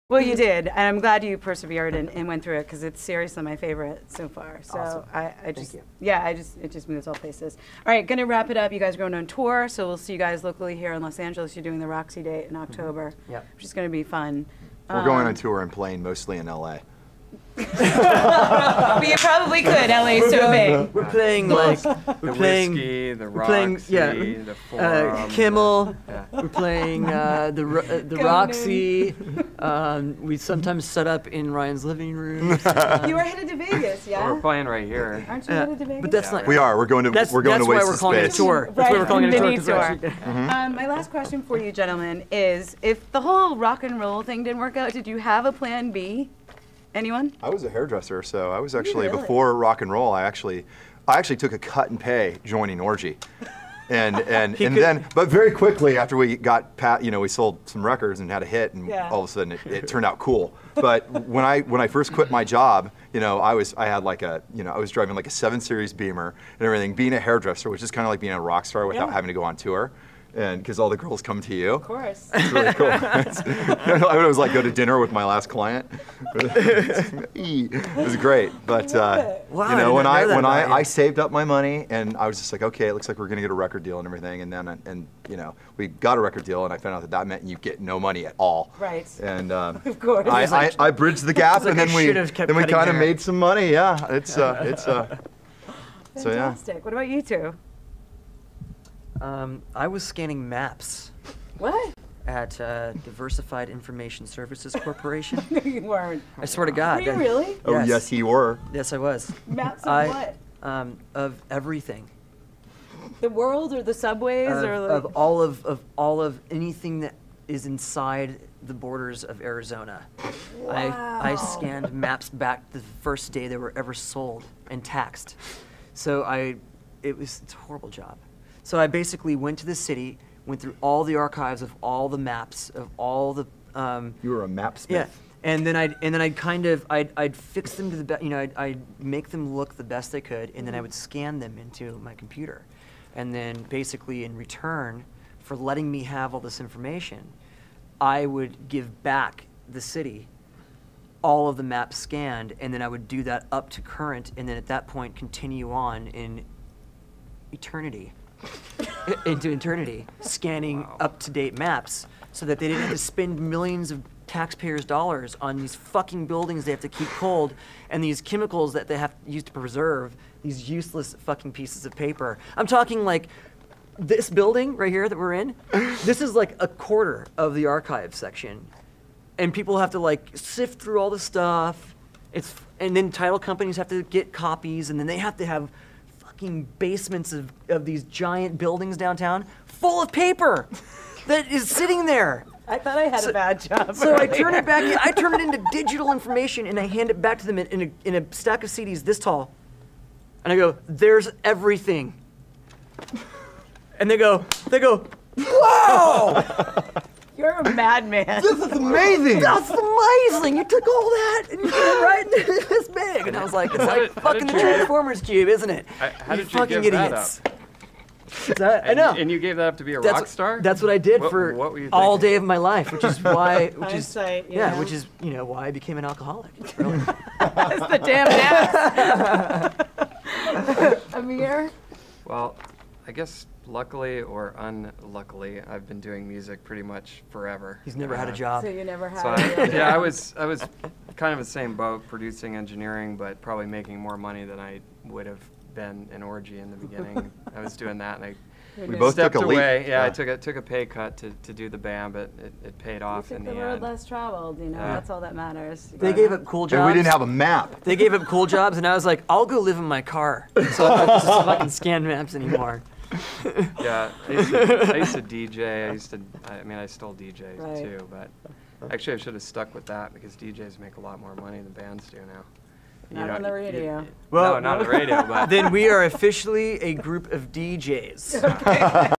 Well, you did, and I'm glad you persevered and went through it because it's seriously my favorite so far. So awesome. I just, yeah, it just moves all places. All right, gonna wrap it up. You guys are going on tour, so we'll see you guys locally here in Los Angeles. You're doing the Roxy date in October, which is gonna be fun. We're going on tour and playing mostly in LA. But you probably could. LA's so big. We're playing like the whiskey, the Roxy, the Forum, Kimmel. We're playing the Roxy. We sometimes set up in Ryan's living room. You were headed to Vegas, yeah? We're playing right here. Aren't you headed to Vegas? But that's not. We are. We're going to. We're going to why waste we're calling it a tour. That's why we're calling it a tour. My last question for you, gentlemen, is if the whole rock and roll thing didn't work out, did you have a plan B? Anyone? I was a hairdresser, so I was actually before rock and roll. I actually took a cut and pay joining Orgy, and then but very quickly after we got we sold some records and had a hit, and all of a sudden it turned out cool. But when I first quit my job, I was driving like a 7 Series Beamer and everything, being a hairdresser, which is kind of like being a rock star without having to go on tour. And because all the girls come to you. Of course. It's really cool. I would always like go to dinner with my last client. It was great. But wow, when I saved up my money and I was just like, okay, it looks like we're gonna get a record deal and everything, and then we got a record deal, and I found out that meant you get no money at all. Right. And of course. I bridged the gap, and then we kind of made some money. Yeah, Fantastic. So yeah. What about you two? I was scanning maps. What? At Diversified Information Services Corporation. No, you weren't. I swear to God. Were you really? Oh, yes, you were. Yes, I was. Maps of what? Of everything. The world or the subways or like... of all of anything that is inside the borders of Arizona. Wow. I scanned maps back the first day they were ever sold and taxed. So it's a horrible job. So I basically went to the city, went through all the archives of all the maps of all the. You were a mapsmith. Yeah, and then I'd fix them to the best. I'd make them look the best I could, and then I would scan them into my computer, and then basically in return for letting me have all this information, I would give back the city all of the maps scanned, and then I would do that up to current, and then at that point continue on in eternity. Into eternity, scanning up-to-date maps so that they didn't have to spend millions of taxpayers' dollars on these fucking buildings they have to keep cold and these chemicals that they have to use to preserve these useless fucking pieces of paper. I'm talking like this building right here that we're in, this is like a quarter of the archive section. And people have to like sift through all the stuff. And then title companies have to get copies, and then they have to have basements of these giant buildings downtown full of paper that is sitting there. I thought I had a bad job. So I turn it back. I turn it into digital information, and I hand it back to them in a stack of CDs this tall. And I go, "There's everything." And they go, "Wow!" You're a madman. This is amazing. That's amazing. You took all that and you put it right into this big. And I was like, it's like fucking the Transformers cube, isn't it? How did you fucking give idiots. that up? I know. And you gave that up to be a rock star? That's what I did for what were you all thinking? day of my life, which is why, which is why I became an alcoholic. Really. That's the damn naps. Amir? Well, I guess luckily or unluckily, I've been doing music pretty much forever. He's never had a job. So you never had I was kind of the same boat, producing engineering, but probably making more money than I would have been in Orgy in the beginning. I was doing that, and we both stepped took a away. leap. Yeah, I took a pay cut to do the band, but it paid off in the end. The road less traveled, that's all that matters. They gave up cool jobs. And we didn't have a map. They gave up cool jobs, and I was like, I'll go live in my car so I can scan maps anymore. Yeah, I used to DJ. I still DJ too, but actually I should have stuck with that because DJs make a lot more money than bands do now. Not on the radio. Well, no, not on the radio, but then we are officially a group of DJs. Okay.